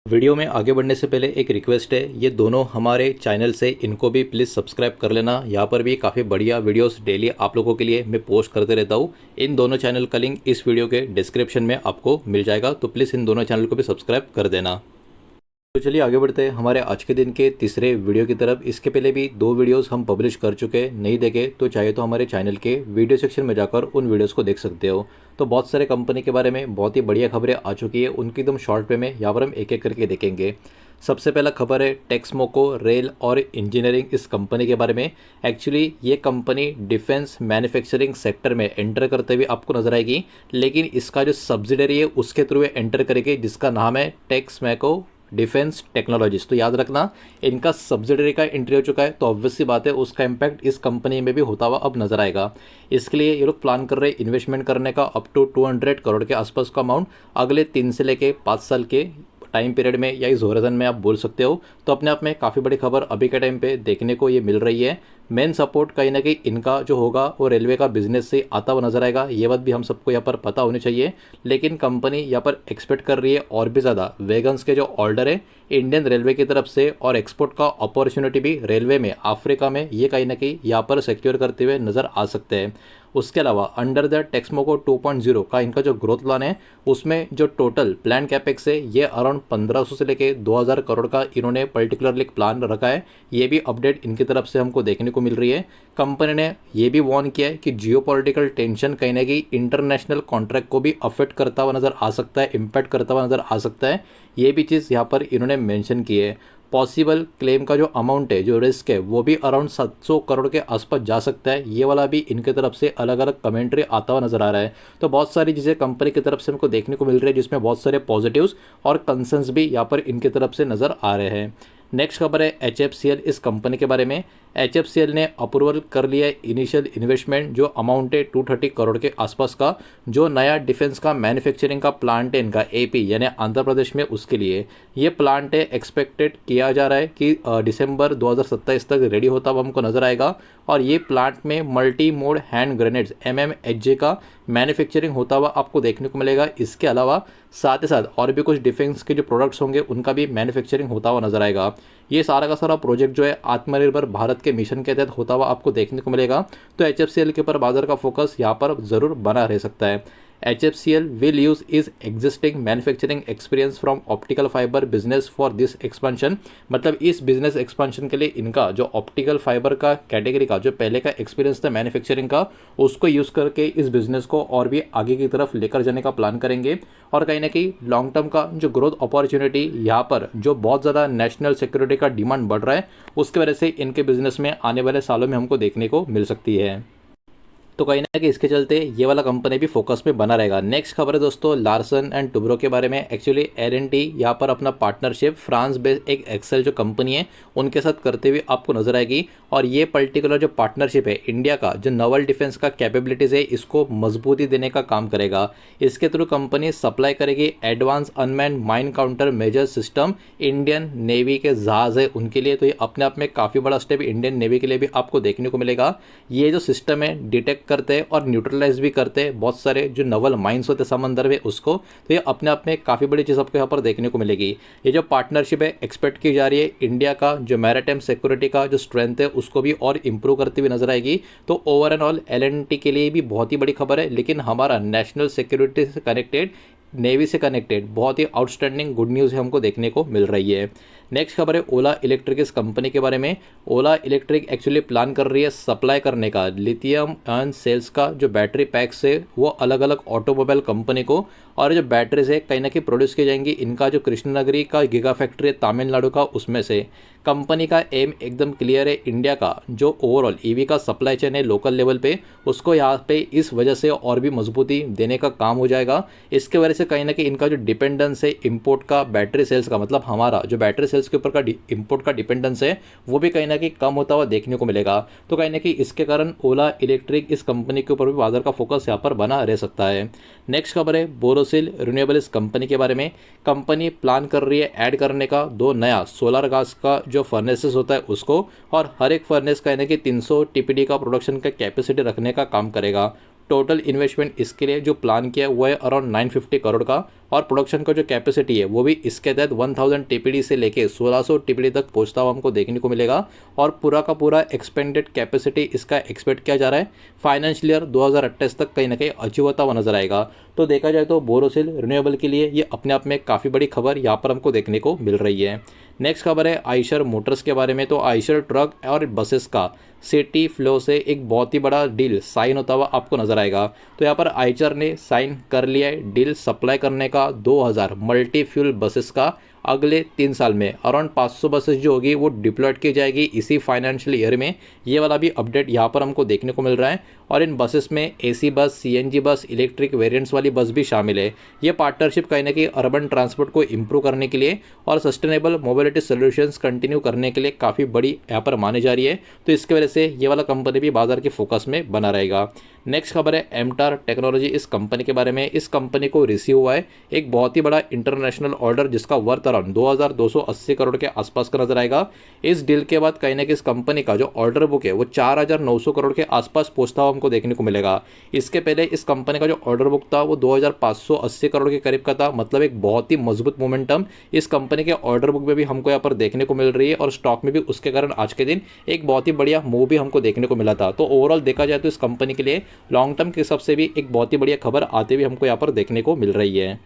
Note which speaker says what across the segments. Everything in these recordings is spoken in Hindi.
Speaker 1: वीडियो में आगे बढ़ने से पहले एक रिक्वेस्ट है, ये दोनों हमारे चैनल से, इनको भी प्लीज़ सब्सक्राइब कर लेना। यहाँ पर भी काफ़ी बढ़िया वीडियोस डेली आप लोगों के लिए मैं पोस्ट करते रहता हूँ। इन दोनों चैनल का लिंक इस वीडियो के डिस्क्रिप्शन में आपको मिल जाएगा, तो प्लीज़ इन दोनों चैनल को भी सब्सक्राइब कर देना। तो चलिए आगे बढ़ते हैं हमारे आज के दिन के तीसरे वीडियो की तरफ। इसके पहले भी 2 वीडियोस हम पब्लिश कर चुके हैं, नहीं देखे तो चाहे तो हमारे चैनल के वीडियो सेक्शन में जाकर उन वीडियोस को देख सकते हो। तो बहुत सारे कंपनी के बारे में बहुत ही बढ़िया खबरें आ चुकी है, उनकी एकदम शॉर्ट पे में यहाँ पर हम एक एक करके देखेंगे। सबसे पहला खबर है टेक्समोको रेल और इंजीनियरिंग इस कंपनी के बारे में। एक्चुअली ये कंपनी डिफेंस मैन्युफैक्चरिंग सेक्टर में एंटर करते हुए आपको नजर आएगी, लेकिन इसका जो सब्सिडरी है उसके थ्रू एंटर करेगी, जिसका नाम है टेक्समैको डिफेंस टेक्नोलॉजीज। तो याद रखना, इनका सब्सिडरी का एंट्री हो चुका है, तो ऑब्वियस सी बात है उसका इम्पैक्ट इस कंपनी में भी होता हुआ अब नजर आएगा। इसके लिए ये लोग प्लान कर रहे हैं इन्वेस्टमेंट करने का अप टू 200 करोड़ के आसपास का अमाउंट अगले 3 से लेके 5 साल के टाइम पीरियड में, या इस होराइजन में आप बोल सकते हो। तो अपने आप में काफ़ी बड़ी खबर अभी के टाइम पे देखने को ये मिल रही है। मेन सपोर्ट कहीं ना कहीं इनका जो होगा वो रेलवे का बिजनेस से आता हुआ नजर आएगा, ये बात भी हम सबको यहाँ पर पता होनी चाहिए। लेकिन कंपनी यहाँ पर एक्सपेक्ट कर रही है और भी ज़्यादा वैगन्स के जो ऑर्डर है इंडियन रेलवे की तरफ से, और एक्सपोर्ट का अपॉर्चुनिटी भी रेलवे में अफ्रीका में ये कहीं ना कहीं यहाँ पर सिक्योर करते हुए नजर आ सकते हैं। उसके अलावा अंडर द टेक्समोको 2.0 का इनका जो ग्रोथ प्लान है उसमें जो टोटल प्लान कैपेक्स है ये अराउंड 1500 से लेके 2000 करोड़ का इन्होंने पर्टिकुलरली प्लान रखा है। ये भी अपडेट इनकी तरफ से हमको देखने को मिल रही है। कंपनी ने ये भी वार्न किया है कि जियोपॉलिटिकल टेंशन कहीं ना कहीं इंटरनेशनल कॉन्ट्रैक्ट को भी अफेक्ट करता हुआ नजर आ सकता है, इम्पैक्ट करता हुआ नजर आ सकता है। ये भी चीज़ यहाँ पर इन्होंने मेंशन की है। पॉसिबल क्लेम का जो अमाउंट है, जो रिस्क है, वो भी अराउंड 700 करोड़ के आसपास जा सकता है। ये वाला भी इनके तरफ से अलग अलग कमेंट्री आता हुआ नजर आ रहा है। तो बहुत सारी चीज़ें कंपनी की तरफ से हमको देखने को मिल रही है, जिसमें बहुत सारे पॉजिटिव्स और कंसर्न्स भी यहाँ पर इनके तरफ से नजर आ रहे हैं। नेक्स्ट खबर है HFCL इस कंपनी के बारे में। HFCL ने अप्रूवल कर लिया है इनिशियल इन्वेस्टमेंट जो अमाउंट है 230 करोड़ के आसपास का, जो नया डिफेंस का मैन्युफैक्चरिंग का प्लांट है इनका AP यानी आंध्र प्रदेश में, उसके लिए ये प्लांट है एक्सपेक्टेड किया जा रहा है कि दिसंबर 2027 तक रेडी होता हुआ हमको नजर आएगा। और ये प्लांट में multi mode hand grenades MMHJ का मैन्युफैक्चरिंग होता हुआ आपको देखने को मिलेगा। इसके अलावा साथ ही साथ और भी कुछ डिफेंस के जो प्रोडक्ट्स होंगे उनका भी मैन्युफैक्चरिंग होता हुआ नजर आएगा। ये सारा का सारा प्रोजेक्ट जो है आत्मनिर्भर भारत के मिशन के तहत होता हुआ आपको देखने को मिलेगा। तो HFCL के ऊपर बाजार का फोकस यहाँ पर ज़रूर बना रह सकता है। HFCL will use its existing manufacturing experience from optical fiber business for this expansion। मतलब इस बिजनेस एक्सपेंशन के लिए इनका जो ऑप्टिकल फाइबर का कैटेगरी का जो पहले का एक्सपीरियंस था मैन्युफैक्चरिंग का, उसको यूज़ करके इस बिजनेस को और भी आगे की तरफ लेकर जाने का प्लान करेंगे। और कहीं ना कहीं लॉन्ग टर्म का जो ग्रोथ अपॉर्चुनिटी यहाँ पर जो बहुत ज़्यादा नेशनल सिक्योरिटी का डिमांड बढ़ रहा है, उसकी वजह से इनके बिजनेस में आने वाले सालों में हमको देखने को मिल सकती है। तो कहीं ना कहीं इसके चलते ये वाला कंपनी भी फोकस में बना रहेगा। नेक्स्ट खबर है दोस्तों लार्सन एंड टुब्रो के बारे में। एक्चुअली L&T यहाँ पर अपना पार्टनरशिप फ्रांस बेस्ड एक एक्सेल जो कंपनी है उनके साथ करते हुए आपको नजर आएगी। और ये पर्टिकुलर जो पार्टनरशिप है इंडिया का जो नवल डिफेंस का कैपेबिलिटीज़ है इसको मजबूती देने का काम करेगा। इसके थ्रू कंपनी सप्लाई करेगी advance unmanned mine counter measure system Indian navy के जहाज है उनके लिए। तो ये अपने आप में काफ़ी बड़ा स्टेप इंडियन नेवी के लिए भी आपको देखने को मिलेगा। ये जो सिस्टम है डिटेक्ट करते हैं और न्यूट्रलाइज भी करते हैं बहुत सारे जो नवल माइंस होते हैं समंदर में उसको। तो ये अपने आप में काफ़ी बड़ी चीज़ आपको यहाँ पर देखने को मिलेगी। ये जो पार्टनरशिप है एक्सपेक्ट की जा रही है इंडिया का जो मैरीटाइम सिक्योरिटी का जो स्ट्रेंथ है उसको भी और इंप्रूव करती हुई नजर आएगी। तो ओवर एंड ऑल L&T के लिए भी बहुत ही बड़ी खबर है, लेकिन हमारा नेशनल सिक्योरिटी से कनेक्टेड, नेवी से कनेक्टेड बहुत ही आउटस्टैंडिंग गुड न्यूज़ हमको देखने को मिल रही है। नेक्स्ट खबर है ओला इलेक्ट्रिक इस कंपनी के बारे में। ओला इलेक्ट्रिक एक्चुअली प्लान कर रही है सप्लाई करने का लिथियम आयन सेल्स का जो बैटरी पैक्स है वो अलग अलग ऑटोमोबाइल कंपनी को। और जो बैटरीज है कहीं ना कहीं प्रोड्यूस की जाएंगी इनका जो कृष्णनगरी का गीगा फैक्ट्री है तमिलनाडु का, उसमें से। कंपनी का एम एकदम क्लियर है, इंडिया का जो ओवरऑल EV का सप्लाई चेन है लोकल लेवल पे उसको यहाँ पे इस वजह से और भी मजबूती देने का काम हो जाएगा। इसके वजह से कहीं ना कहीं इनका जो डिपेंडेंस है इंपोर्ट का बैटरी सेल्स का, मतलब हमारा जो बैटरी सेल्स के ऊपर का इंपोर्ट का डिपेंडेंस है वो भी कहीं ना कहीं कम होता हुआ देखने को मिलेगा। तो कहीं ना कहीं इसके कारण ओला इलेक्ट्रिक इस कंपनी के ऊपर भी बाजार का फोकस यहाँ पर बना रह सकता है। नेक्स्ट खबर है बोरोसिल रिन्यूएबल इस कंपनी के बारे में। कंपनी प्लान कर रही है ऐड करने का 2 नया सोलर गैस का जो फर्नेसेस होता है उसको, और हर एक फर्नेस कहीं ना कहीं 300 TPD का प्रोडक्शन का कैपेसिटी रखने का काम करेगा। टोटल इन्वेस्टमेंट इसके लिए जो प्लान किया वो है अराउंड 950 करोड़ का, और प्रोडक्शन का जो कैपेसिटी है वो भी इसके तहत 1000 टीपीडी से लेके 1600 टीपीडी तक पहुंचता हुआ हमको देखने को मिलेगा। और पूरा का पूरा एक्सपेंडेड कैपेसिटी इसका एक्सपेक्ट किया जा रहा है फाइनेंशियल ईयर 2028 तक कहीं ना कहीं अचीव होता हुआ नजर आएगा। तो देखा जाए तो बोरोसिल रिन्यूएबल के लिए ये अपने आप में काफ़ी बड़ी खबर यहाँ पर हमको देखने को मिल रही है। नेक्स्ट खबर है आइशर मोटर्स के बारे में। तो आइशर ट्रक और बसेस का सिटी फ्लो से एक बहुत ही बड़ा डील साइन होता हुआ आपको नजर आएगा। तो यहाँ पर आइचर ने साइन कर लिया है डील सप्लाई करने का 2000 मल्टी फ्यूल बसेस का अगले 3 साल में। अराउंड 500 बसेस जो होगी वो डिप्लॉयड की जाएगी इसी फाइनेंशियल ईयर में। ये वाला भी अपडेट यहाँ पर हमको देखने को मिल रहा है। और इन बसेस में AC bus, CNG bus, electric variants वाली बस भी शामिल है। ये पार्टनरशिप कहीं ना कहीं अर्बन ट्रांसपोर्ट को इंप्रूव करने के लिए और सस्टेनेबल मोबिलिटी सोल्यूशंस कंटिन्यू करने के लिए काफ़ी बड़ी यहाँ पर मानी जा रही है। तो इसकी वजह से ये वाला कंपनी भी बाजार के फोकस में बना रहेगा। नेक्स्ट खबर है एमटार टेक्नोलॉजी इस कंपनी के बारे में। इस कंपनी को रिसीव हुआ है एक बहुत ही बड़ा इंटरनेशनल ऑर्डर जिसका वर्थ अराउंड 2280 करोड़ के आसपास का नजर आएगा। इस डील के बाद कहीं ना कहीं इस कंपनी का जो ऑर्डर बुक है वो 4900 करोड़ के आसपास पहुंचता हुआ हमको देखने को मिलेगा। इसके पहले इस कंपनी का जो ऑर्डर बुक था वो 2580 करोड़ के करीब का था। मतलब एक बहुत ही मजबूत मोमेंटम इस कंपनी के ऑर्डर बुक में भी हमको यहाँ पर देखने को मिल रही है और स्टॉक में भी उसके कारण आज के दिन एक बहुत ही बढ़िया मूव भी हमको देखने को मिला था। तो ओवरऑल देखा जाए तो इस कंपनी के लिए लॉन्ग टर्म के हिसाब से भी एक बहुत ही बढ़िया खबर आते हुए हमको यहाँ पर देखने को मिल रही है।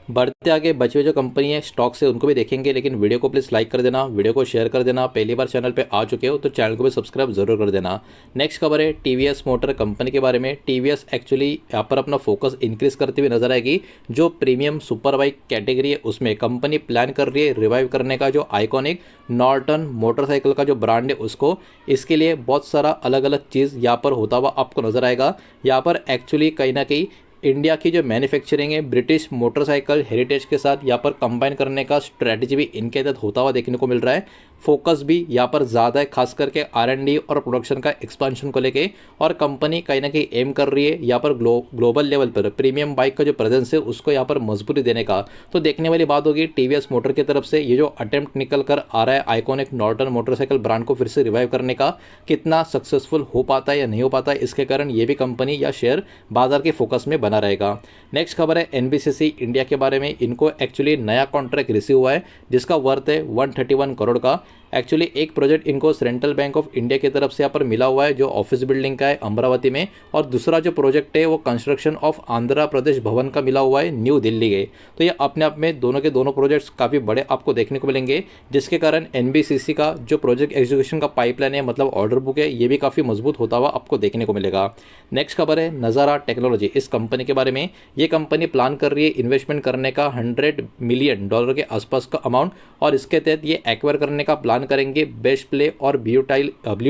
Speaker 1: बढ़ते आगे बचे हुए जो कंपनी है स्टॉक से उनको भी देखेंगे, लेकिन वीडियो को प्लीज़ लाइक कर देना, वीडियो को शेयर कर देना। पहली बार चैनल पे आ चुके हो तो चैनल को भी सब्सक्राइब जरूर कर देना। नेक्स्ट खबर है टीवीएस मोटर कंपनी के बारे में। टीवीएस एक्चुअली यहाँ पर अपना फोकस इंक्रीज करते हुए नजर आएगी। जो प्रीमियम सुपर बाइक कैटेगरी है उसमें कंपनी प्लान कर रही है रिवाइव करने का जो आइकॉनिक नॉर्टन मोटरसाइकिल का जो ब्रांड है उसको। इसके लिए बहुत सारा अलग अलग चीज़ यहाँ पर होता हुआ आपको नजर आएगा। यहाँ पर एक्चुअली कहीं ना कहीं इंडिया की जो मैन्युफैक्चरिंग है ब्रिटिश मोटरसाइकिल हेरिटेज के साथ यहाँ पर कंबाइन करने का स्ट्रैटेजी भी इनके तहत होता हुआ देखने को मिल रहा है। फोकस भी यहाँ पर ज़्यादा है, खास करके R&D और प्रोडक्शन का एक्सपेंशन को लेके। और कंपनी कहीं ना कहीं एम कर रही है यहाँ पर ग्लोबल लेवल पर प्रीमियम बाइक का जो प्रेजेंस है उसको यहाँ पर मजबूती देने का। तो देखने वाली बात होगी टीवीएस मोटर की तरफ से ये जो अटेम्प्ट निकल कर आ रहा है आइकॉनिक नॉर्टन मोटरसाइकिल ब्रांड को फिर से रिवाइव करने का, कितना सक्सेसफुल हो पाता है या नहीं हो पाता है। इसके कारण ये भी कंपनी या शेयर बाजार के फोकस में बना रहेगा। नेक्स्ट खबर है एनबीसीसी इंडिया के बारे में। इनको एक्चुअली नया कॉन्ट्रैक्ट रिसीव हुआ है जिसका वर्थ है 131 करोड़ का। एक्चुअली एक प्रोजेक्ट इनको सेंट्रल बैंक ऑफ इंडिया की तरफ से यहाँ पर मिला हुआ है जो ऑफिस बिल्डिंग का है अमरावती में, और दूसरा जो प्रोजेक्ट है वो कंस्ट्रक्शन ऑफ आंध्र प्रदेश भवन का मिला हुआ है न्यू दिल्ली के। तो ये अपने आप में दोनों के दोनों प्रोजेक्ट्स काफ़ी बड़े आपको देखने को मिलेंगे, जिसके कारण एनबीसीसी का जो प्रोजेक्ट एग्जीक्यूशन का पाइपलाइन है मतलब ऑर्डर बुक है ये भी काफ़ी मजबूत होता हुआ आपको देखने को मिलेगा। नेक्स्ट खबर है नज़ारा टेक्नोलॉजी इस कंपनी के बारे में। ये कंपनी प्लान कर रही है इन्वेस्टमेंट करने का $100 मिलियन के आसपास का अमाउंट, और इसके तहत ये एक्वायर करने का प्लान करेंगे बेस्ट प्ले और ब्लू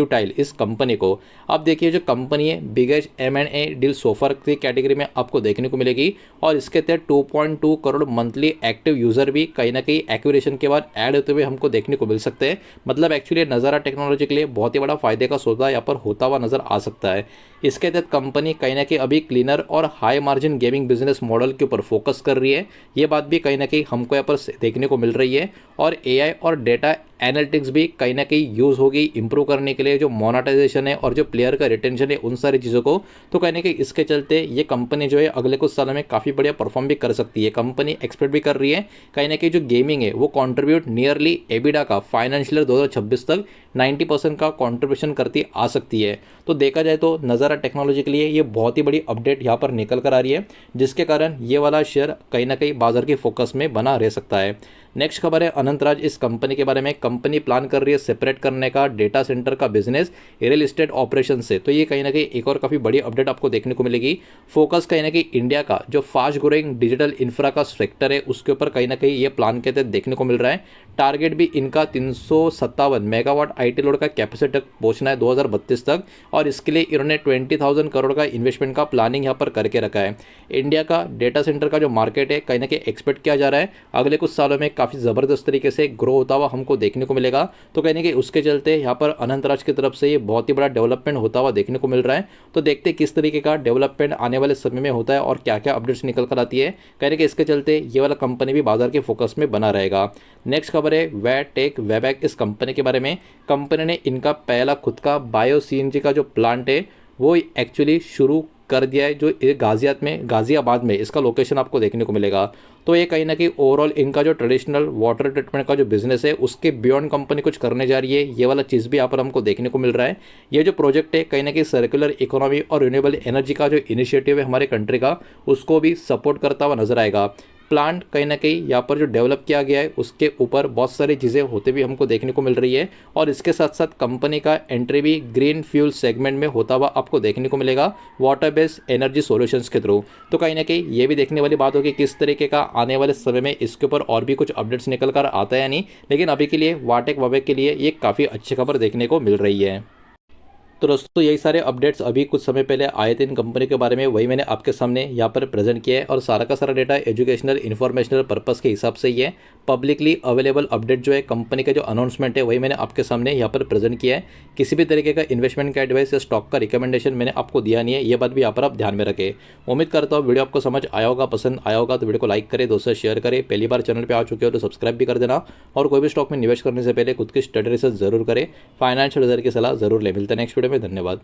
Speaker 1: टाइल इस कंपनी को। अब देखिए जो कंपनी है बिगेस्ट M&A डील सोफर की कैटेगरी में आपको देखने को मिलेगी, और इसके तहत 2.2 करोड़ मंथली एक्टिव यूजर भी कहीं ना कहीं एक्विजिशन के बाद ऐड होते हुए हमको देखने को मिल सकते हैं। मतलब एक्चुअली नज़ारा टेक्नोलॉजी के लिए बहुत ही बड़ा फायदे का सौदा यहाँ पर होता हुआ नजर आ सकता है। इसके तहत कंपनी कहीं ना कहीं अभी क्लीनर और high margin gaming business model के ऊपर फोकस कर रही है। ये बात भी कहीं ना कहीं हमको यहाँ पर देखने को मिल रही है। और AI और डेटा एनालिटिक्स भी कहीं ना कहीं यूज़ होगी इंप्रूव करने के लिए, जो मोनेटाइजेशन है और जो प्लेयर का रिटेंशन है उन सारी चीज़ों को। तो कहीं ना कहीं इसके चलते ये कंपनी जो है अगले कुछ सालों में काफ़ी बढ़िया परफॉर्म भी कर सकती है। कंपनी एक्सपेक्ट भी कर रही है कहीं ना कहीं जो गेमिंग है वो कॉन्ट्रीब्यूट नियरली एबिडा का फाइनेंशियल 2026 तक 90% का कॉन्ट्रीब्यूशन करती आ सकती है। तो देखा जाए तो नज़ारा टेक्नोलॉजी के लिए ये बहुत ही बड़ी अपडेट यहाँ पर निकल कर आ रही है, जिसके कारण ये वाला शेयर कहीं ना कहीं बाजार के फोकस में बना रह सकता है। नेक्स्ट खबर है अनंतराज इस कंपनी के बारे में। कंपनी प्लान कर रही है सेपरेट करने का डेटा सेंटर का बिजनेस रियल एस्टेट ऑपरेशन से। तो ये कहीं ना कहीं एक और काफ़ी बड़ी अपडेट आपको देखने को मिलेगी। फोकस कहीं ना कहीं इंडिया का जो फास्ट ग्रोइंग डिजिटल इंफ्रा का सेक्टर है उसके ऊपर कहीं ना कहीं ये प्लान के तहत देखने को मिल रहा है। टारगेट भी इनका 357 मेगावाट IT लोड का कैपेसिटी तक पहुंचना है 2032 तक, और इसके लिए इन्होंने 20,000 करोड़ का इन्वेस्टमेंट का प्लानिंग यहाँ पर करके रखा है। इंडिया का डेटा सेंटर का जो मार्केट है कहीं ना कहीं एक्सपेक्ट किया जा रहा है अगले कुछ सालों में काफ़ी ज़बरदस्त तरीके से ग्रो होता हुआ हमको देखने को मिलेगा। तो कहीं ना कहीं उसके चलते यहाँ पर अनंतराज की तरफ से ये बहुत ही बड़ा डेवलपमेंट होता हुआ देखने को मिल रहा है। तो देखते किस तरीके का डेवलपमेंट आने वाले समय में होता है और क्या क्या अपडेट्स निकल कर आती है। कहीं ना कहीं इसके चलते ये वाला कंपनी भी बाजार के फोकस में बना रहेगा। नेक्स्ट खबर है वेबएक इस कंपनी के बारे में। कंपनी ने इनका पहला खुद का बायो CNG का जो प्लांट है वो एक्चुअली शुरू कर दिया है, जो ये गाज़ियाबाद में इसका लोकेशन आपको देखने को मिलेगा। तो ये कहीं ना कहीं ओवरऑल इनका जो ट्रेडिशनल वाटर ट्रीटमेंट का जो बिजनेस है उसके बियॉन्ड कंपनी कुछ करने जा रही है, ये वाला चीज़ भी यहाँ पर हमको देखने को मिल रहा है। ये जो प्रोजेक्ट है कहीं ना कहीं सर्कुलर इकोनॉमी और रिन्यूएबल एनर्जी का जो इनिशिएटिव है हमारे कंट्री का, उसको भी सपोर्ट करता हुआ नजर आएगा। प्लांट कहीं ना कहीं यहाँ पर जो डेवलप किया गया है उसके ऊपर बहुत सारी चीज़ें होते भी हमको देखने को मिल रही है, और इसके साथ साथ कंपनी का एंट्री भी ग्रीन फ्यूल सेगमेंट में होता हुआ आपको देखने को मिलेगा वाटर बेस्ड एनर्जी सॉल्यूशंस के थ्रू। तो कहीं ना कहीं ये भी देखने वाली बात होगी किस तरीके का आने वाले समय में इसके ऊपर और भी कुछ अपडेट्स निकल कर आता है या नहीं, लेकिन अभी के लिए वाटेक वावेक के लिए ये काफ़ी अच्छी खबर देखने को मिल रही है। तो दोस्तों यही सारे अपडेट्स अभी कुछ समय पहले आए थे इन कंपनी के बारे में, वही मैंने आपके सामने यहाँ पर प्रेजेंट किया है, और सारा का सारा डेटा एजुकेशनल इन्फॉर्मेशनल पर्पस के हिसाब से ही है। पब्लिकली अवेलेबल अपडेट जो है कंपनी का जो अनाउंसमेंट है वही मैंने आपके सामने यहाँ पर प्रेजेंट किया है। किसी भी तरीके का इन्वेस्टमेंट का एडवाइस या स्टॉक का रिकमेंडेशन मैंने आपको दिया नहीं है, ये बात भी यहाँ पर आप ध्यान में रखें। उम्मीद करता हूँ वीडियो आपको समझ आया होगा, पसंद आया होगा तो वीडियो को लाइक करें, दोस्तों शेयर करें, पहली बार चैनल पर आ चुके हो तो सब्सक्राइब भी कर देना, और कोई भी स्टॉक में निवेश करने से पहले खुद की स्टडी रिसर्च जरूर करें, फाइनेंशियल रिजल्ट की सलाह जरूर ले। मिलते हैं नेक्स्ट वीडियो में, धन्यवाद।